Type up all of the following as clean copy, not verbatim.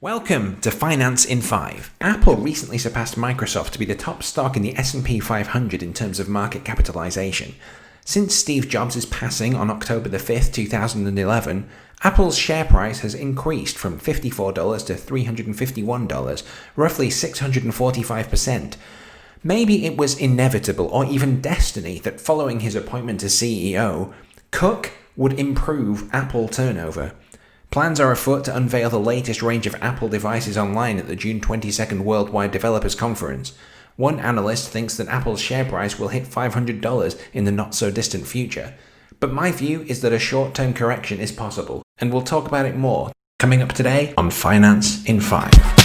Welcome to Finance in 5. Apple recently surpassed Microsoft to be the top stock in the S&P 500 in terms of market capitalization. Since Steve Jobs' passing on October the 5th, 2011, Apple's share price has increased from $54 to $351, roughly 645%. Maybe it was inevitable or even destiny that following his appointment as CEO, Cook would improve Apple turnover. Plans are afoot to unveil the latest range of Apple devices online at the June 22nd Worldwide Developers Conference. One analyst thinks that Apple's share price will hit $500 in the not-so-distant future. But my view is that a short-term correction is possible, and we'll talk about it more coming up today on Finance in 5.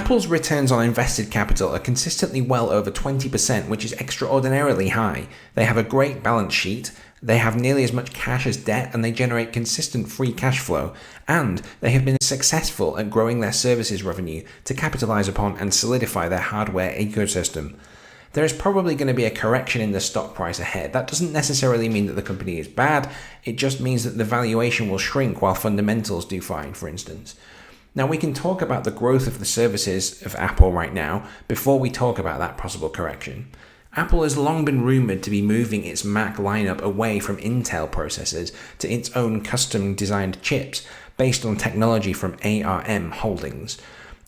Apple's returns on invested capital are consistently well over 20%, which is extraordinarily high. They have a great balance sheet, they have nearly as much cash as debt, and they generate consistent free cash flow. And they have been successful at growing their services revenue to capitalize upon and solidify their hardware ecosystem. There is probably going to be a correction in the stock price ahead. That doesn't necessarily mean that the company is bad, it just means that the valuation will shrink while fundamentals do fine, for instance. Now, we can talk about the growth of the services of Apple right now before we talk about that possible correction. Apple has long been rumored to be moving its Mac lineup away from Intel processors to its own custom-designed chips based on technology from ARM Holdings.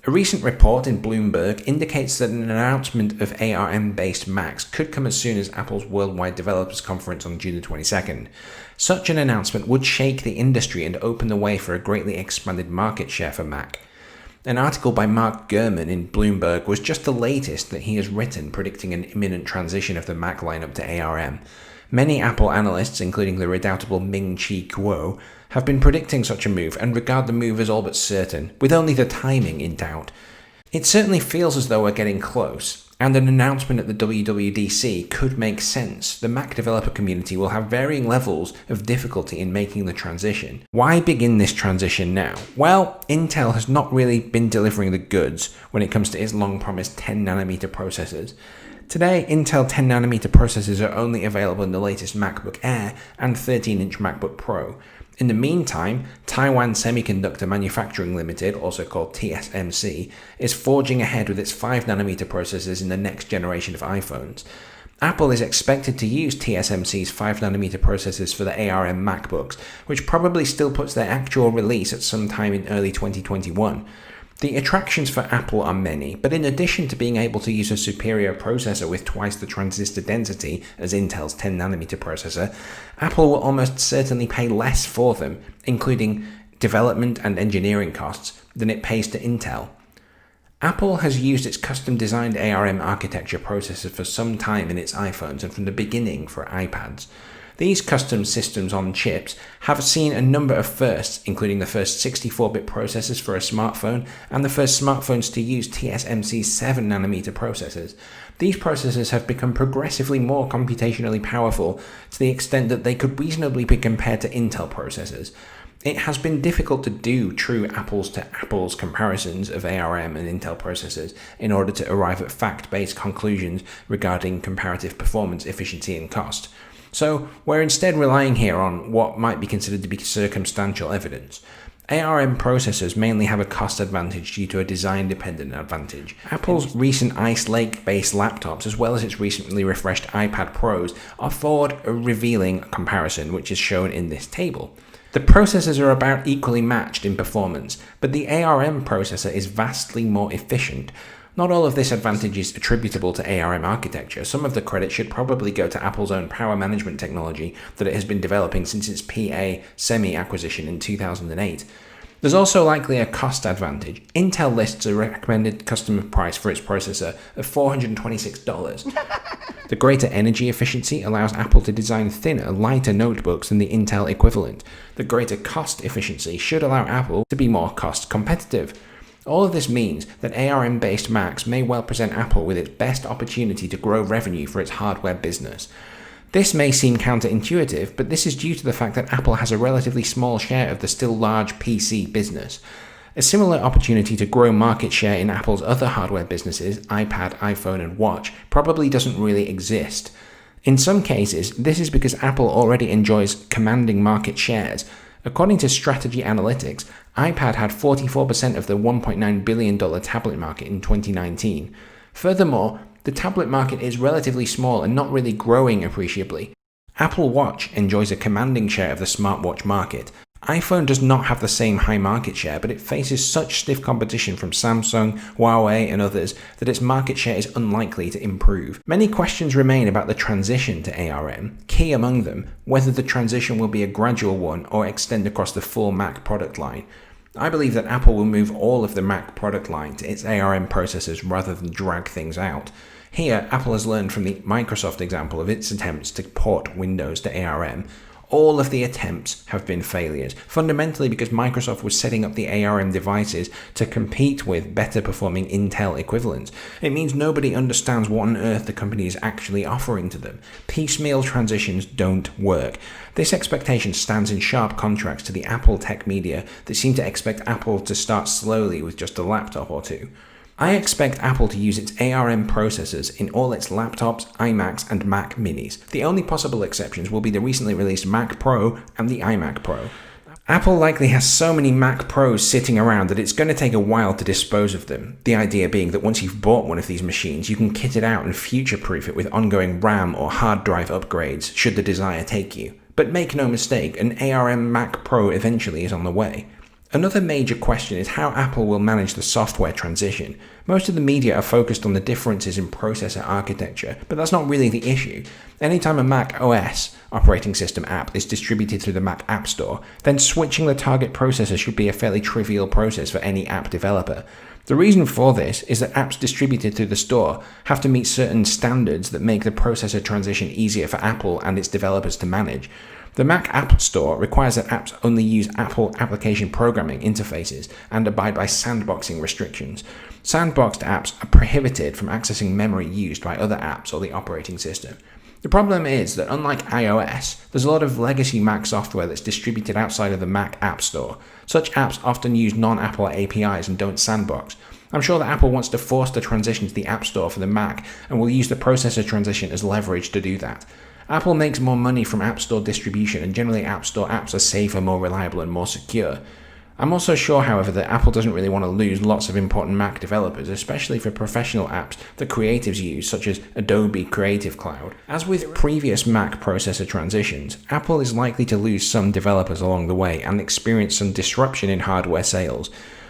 A recent report in Bloomberg indicates that an announcement of ARM-based Macs could come as soon as Apple's Worldwide Developers Conference on June the 22nd. Such an announcement would shake the industry and open the way for a greatly expanded market share for Mac. An article by Mark Gurman in Bloomberg was just the latest that he has written predicting an imminent transition of the Mac lineup to ARM. Many Apple analysts, including the redoubtable Ming-Chi Kuo, have been predicting such a move and regard the move as all but certain, with only the timing in doubt. It certainly feels as though we're getting close, and an announcement at the WWDC could make sense. The Mac developer community will have varying levels of difficulty in making the transition. Why begin this transition now? Well, Intel has not really been delivering the goods when it comes to its long-promised 10nm processors. Today, Intel 10nm processors are only available in the latest MacBook Air and 13-inch MacBook Pro. In the meantime, Taiwan Semiconductor Manufacturing Limited, also called TSMC, is forging ahead with its 5nm processors in the next generation of iPhones. Apple is expected to use TSMC's 5nm processors for the ARM MacBooks, which probably still puts their actual release at some time in early 2021. The attractions for Apple are many, but in addition to being able to use a superior processor with twice the transistor density as Intel's 10nm processor, Apple will almost certainly pay less for them, including development and engineering costs, than it pays to Intel. Apple has used its custom-designed ARM architecture processor for some time in its iPhones and from the beginning for iPads. These custom systems on chips have seen a number of firsts, including the first 64-bit processors for a smartphone and the first smartphones to use TSMC's 7nm processors. These processors have become progressively more computationally powerful to the extent that they could reasonably be compared to Intel processors. It has been difficult to do true apples-to-apples comparisons of ARM and Intel processors in order to arrive at fact-based conclusions regarding comparative performance, efficiency, and cost. So we're instead relying here on what might be considered to be circumstantial evidence. ARM processors mainly have a cost advantage due to a design-dependent advantage. Apple's recent Ice Lake-based laptops, as well as its recently refreshed iPad Pros, afford a revealing comparison, which is shown in this table. The processors are about equally matched in performance, but the ARM processor is vastly more efficient. Not all of this advantage is attributable to ARM architecture. Some of the credit should probably go to Apple's own power management technology that it has been developing since its PA Semi acquisition in 2008. There's also likely a cost advantage. Intel lists a recommended customer price for its processor of $426. The greater energy efficiency allows Apple to design thinner, lighter notebooks than the Intel equivalent. The greater cost efficiency should allow Apple to be more cost competitive. All of this means that ARM-based Macs may well present Apple with its best opportunity to grow revenue for its hardware business. This may seem counterintuitive, but this is due to the fact that Apple has a relatively small share of the still large PC business. A similar opportunity to grow market share in Apple's other hardware businesses, iPad, iPhone, and Watch, probably doesn't really exist. In some cases, this is because Apple already enjoys commanding market shares. According to Strategy Analytics, iPad had 44% of the $1.9 billion tablet market in 2019. Furthermore, the tablet market is relatively small and not really growing appreciably. Apple Watch enjoys a commanding share of the smartwatch market. iPhone does not have the same high market share, but it faces such stiff competition from Samsung, Huawei, and others that its market share is unlikely to improve. Many questions remain about the transition to ARM, key among them, whether the transition will be a gradual one or extend across the full Mac product line. I believe that Apple will move all of the Mac product line to its ARM processors rather than drag things out. Here, Apple has learned from the Microsoft example of its attempts to port Windows to ARM. All of the attempts have been failures, fundamentally because Microsoft was setting up the ARM devices to compete with better performing Intel equivalents. It means nobody understands what on earth the company is actually offering to them. Piecemeal transitions don't work. This expectation stands in sharp contrast to the Apple tech media that seem to expect Apple to start slowly with just a laptop or two. I expect Apple to use its ARM processors in all its laptops, iMacs, and Mac minis. The only possible exceptions will be the recently released Mac Pro and the iMac Pro. Apple likely has so many Mac Pros sitting around that it's going to take a while to dispose of them. The idea being that once you've bought one of these machines, you can kit it out and future-proof it with ongoing RAM or hard drive upgrades, should the desire take you. But make no mistake, an ARM Mac Pro eventually is on the way. Another major question is how Apple will manage the software transition. Most of the media are focused on the differences in processor architecture, but that's not really the issue. Anytime a Mac OS operating system app is distributed through the Mac App Store, then switching the target processor should be a fairly trivial process for any app developer. The reason for this is that apps distributed through the store have to meet certain standards that make the processor transition easier for Apple and its developers to manage. The Mac App Store requires that apps only use Apple application programming interfaces and abide by sandboxing restrictions. Sandboxed apps are prohibited from accessing memory used by other apps or the operating system. The problem is that unlike iOS, there's a lot of legacy Mac software that's distributed outside of the Mac App Store. Such apps often use non-Apple APIs and don't sandbox. I'm sure that Apple wants to force the transition to the App Store for the Mac and will use the processor transition as leverage to do that. Apple makes more money from App Store distribution, and generally App Store apps are safer, more reliable, and more secure. I'm also sure, however, that Apple doesn't really want to lose lots of important Mac developers, especially for professional apps that creatives use, such as Adobe Creative Cloud. As with previous Mac processor transitions, Apple is likely to lose some developers along the way and experience some disruption in hardware sales.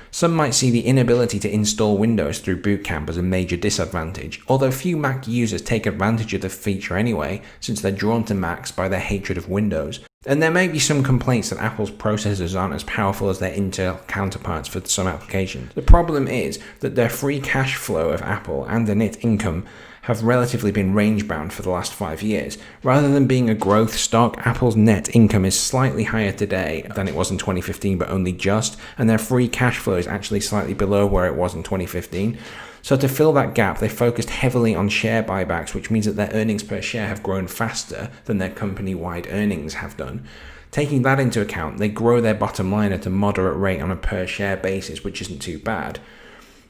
Some might see the inability to install Windows through Boot Camp as a major disadvantage, although few Mac users take advantage of the feature anyway, since they're drawn to Macs by their hatred of Windows. And there may be some complaints that Apple's processors aren't as powerful as their Intel counterparts for some applications. The problem is that their free cash flow of Apple and the net income have relatively been range-bound for the last 5 years. Rather than being a growth stock, Apple's net income is slightly higher today than it was in 2015, but only just, and their free cash flow is actually slightly below where it was in 2015. So to fill that gap, they focused heavily on share buybacks, which means that their earnings per share have grown faster than their company-wide earnings have done. Taking that into account, they grow their bottom line at a moderate rate on a per-share basis, which isn't too bad.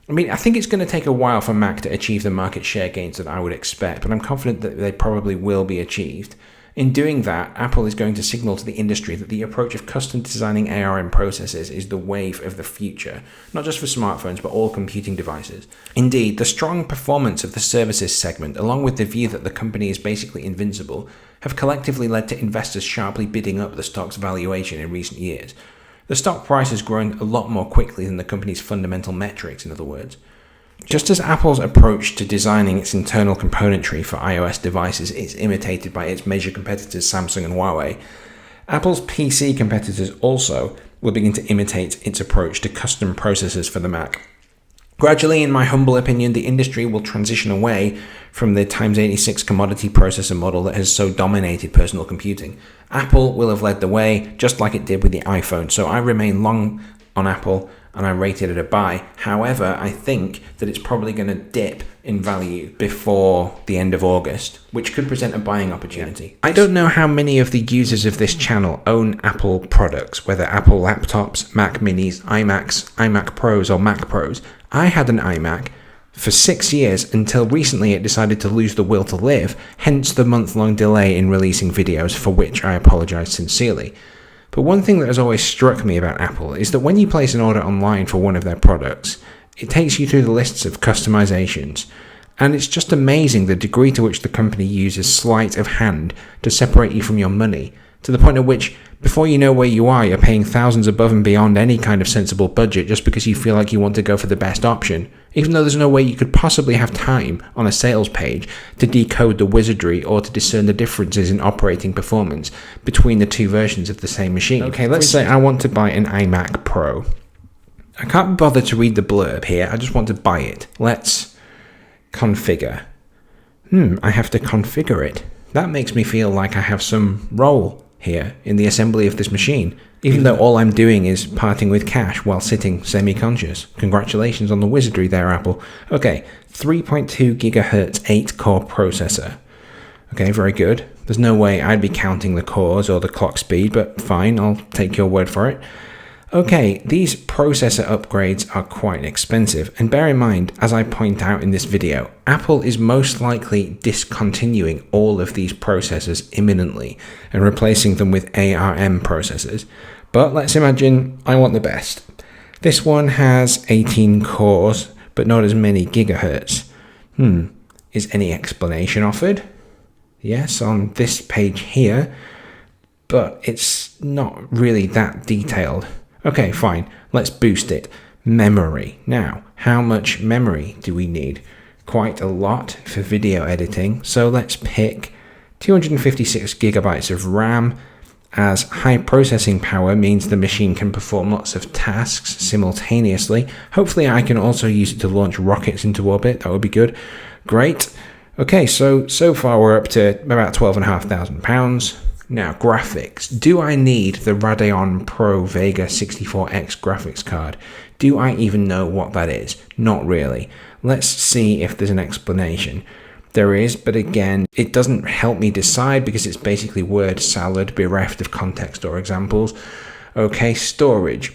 I think it's going to take a while for Mac to achieve the market share gains that I would expect, but I'm confident that they probably will be achieved. In doing that, Apple is going to signal to the industry that the approach of custom designing ARM processors is the wave of the future, not just for smartphones, but all computing devices. Indeed, the strong performance of the services segment, along with the view that the company is basically invincible, have collectively led to investors sharply bidding up the stock's valuation in recent years. The stock price has grown a lot more quickly than the company's fundamental metrics, in other words. Just as Apple's approach to designing its internal componentry for iOS devices is imitated by its major competitors Samsung and Huawei, Apple's PC competitors also will begin to imitate its approach to custom processors for the Mac. Gradually, in my humble opinion, the industry will transition away from the x86 commodity processor model that has so dominated personal computing. Apple will have led the way, just like it did with the iPhone, so I remain long on Apple and I rate it at a buy. However, I think that it's probably going to dip in value before the end of August, which could present a buying opportunity. I don't know how many of the users of this channel own Apple products, whether Apple laptops, Mac minis, iMacs, iMac Pros or Mac Pros. I had an iMac for 6 years until recently it decided to lose the will to live, hence the month-long delay in releasing videos, for which I apologize sincerely. But one thing that has always struck me about Apple is that when you place an order online for one of their products, it takes you through the lists of customizations. And it's just amazing the degree to which the company uses sleight of hand to separate you from your money, to the point at which, before you know where you are, you're paying thousands above and beyond any kind of sensible budget just because you feel like you want to go for the best option, even though there's no way you could possibly have time on a sales page to decode the wizardry or to discern the differences in operating performance between the two versions of the same machine. Okay, let's say I want to buy an iMac Pro. I can't bother to read the blurb here, I just want to buy it. Let's configure. I have to configure it. That makes me feel like I have some role here in the assembly of this machine, even though all I'm doing is parting with cash while sitting semi-conscious. Congratulations on the wizardry there, Apple. Okay, 3.2 gigahertz 8-core processor. Okay, very good. There's no way I'd be counting the cores or the clock speed, but fine, I'll take your word for it. Okay, these processor upgrades are quite expensive, and bear in mind, as I point out in this video, Apple is most likely discontinuing all of these processors imminently and replacing them with ARM processors. But let's imagine I want the best. This one has 18 cores, but not as many gigahertz. Is any explanation offered? Yes, on this page here, but it's not really that detailed. Okay, fine, let's boost it. Memory. Now, how much memory do we need? Quite a lot for video editing, so let's pick 256 gigabytes of RAM, as high processing power means the machine can perform lots of tasks simultaneously. Hopefully I can also use it to launch rockets into orbit, that would be good. Great. Okay, so far we're up to about £12,500. Now, graphics. Do I need the Radeon Pro Vega 64X graphics card? Do I even know what that is? Not really. Let's see if there's an explanation. There is, but again, it doesn't help me decide because it's basically word salad bereft of context or examples. Okay, storage.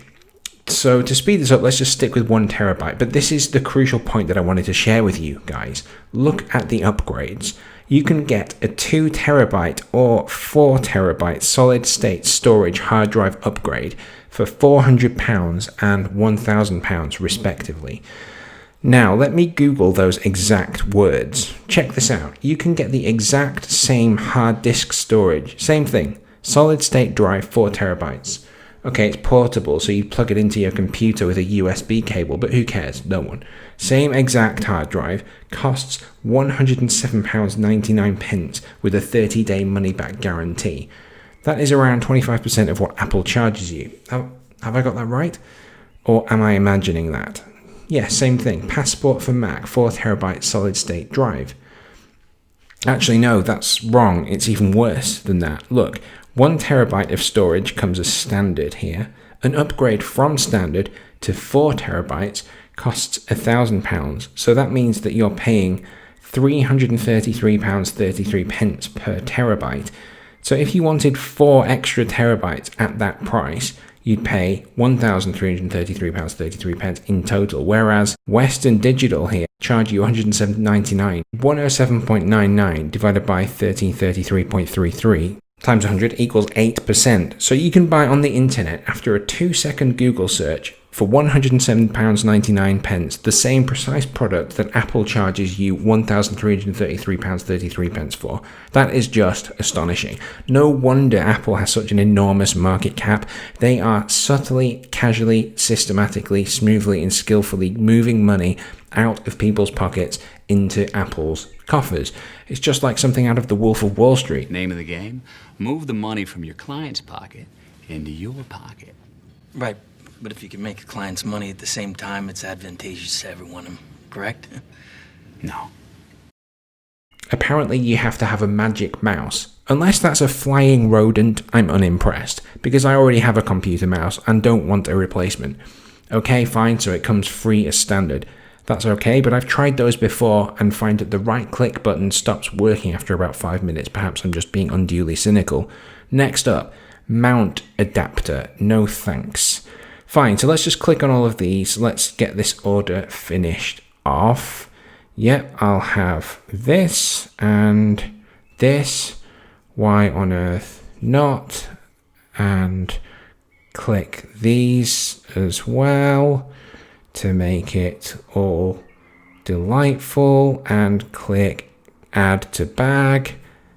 So to speed this up, let's just stick with 1 terabyte. But this is the crucial point that I wanted to share with you guys. Look at the upgrades. You can get a 2 terabyte or 4 terabyte solid state storage hard drive upgrade for £400 and £1,000 respectively. Now, let me Google those exact words. Check this out. You can get the exact same hard disk storage. Same thing. Solid state drive, 4 terabytes. Okay, it's portable, so you plug it into your computer with a USB cable, but who cares? No one. Same exact hard drive, costs £107.99 with a 30-day money-back guarantee. That is around 25% of what Apple charges you. Have I got that right? Or am I imagining that? Yeah, same thing. Passport for Mac, 4 terabyte solid-state drive. Actually, no, that's wrong. It's even worse than that. Look, 1 terabyte of storage comes as standard here. An upgrade from standard to 4 terabytes costs £1,000. So that means that you're paying £333.33 per terabyte. So if you wanted 4 extra terabytes at that price, you'd pay £1,333.33 in total, whereas Western Digital here charge you £107.99. 107.99 divided by 1333.33 times 100 equals 8%. So you can buy on the internet after a 2-second Google search for £107.99 the same precise product that Apple charges you £1,333.33 for. That is just astonishing. No wonder Apple has such an enormous market cap. They are subtly, casually, systematically, smoothly and skillfully moving money out of people's pockets into Apple's coffers. It's just like something out of The Wolf of Wall Street. Name of the game? Move the money from your client's pocket into your pocket. Right. But if you can make a client's money at the same time, it's advantageous to everyone, correct? No. Apparently you have to have a magic mouse. Unless that's a flying rodent, I'm unimpressed, because I already have a computer mouse and don't want a replacement. Okay, fine, so it comes free as standard. That's okay, but I've tried those before and find that the right click button stops working after about 5 minutes. Perhaps I'm just being unduly cynical. Next up, mount adapter. No thanks. Fine, so let's just click on all of these. Let's get this order finished off. Yep, I'll have this and this. Why on earth not? And click these as well to make it all delightful, and click add to bag,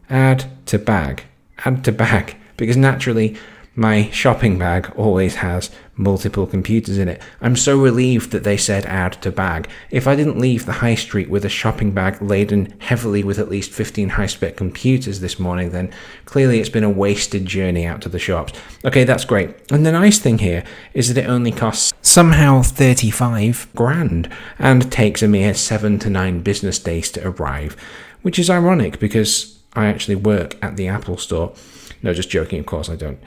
add to bag, add to bag, because naturally my shopping bag always has multiple computers in it. I'm so relieved that they said add to bag. If I didn't leave the high street with a shopping bag laden heavily with at least 15 high-spec computers this morning, then clearly it's been a wasted journey out to the shops. Okay, that's great. And the nice thing here is that it only costs somehow 35 grand and takes a mere 7 to 9 business days to arrive, which is ironic because I actually work at the Apple store. No, just joking, of course I don't.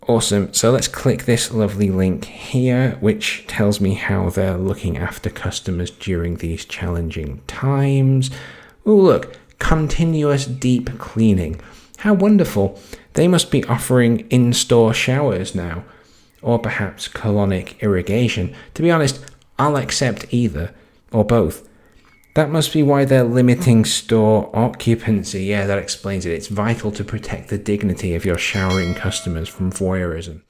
Awesome. So let's click this lovely link here, which tells me how they're looking after customers during these challenging times. Oh, look, continuous deep cleaning. How wonderful. They must be offering in-store showers now, or perhaps colonic irrigation. To be honest, I'll accept either or both. That must be why they're limiting store occupancy. Yeah, that explains it. It's vital to protect the dignity of your showering customers from voyeurism.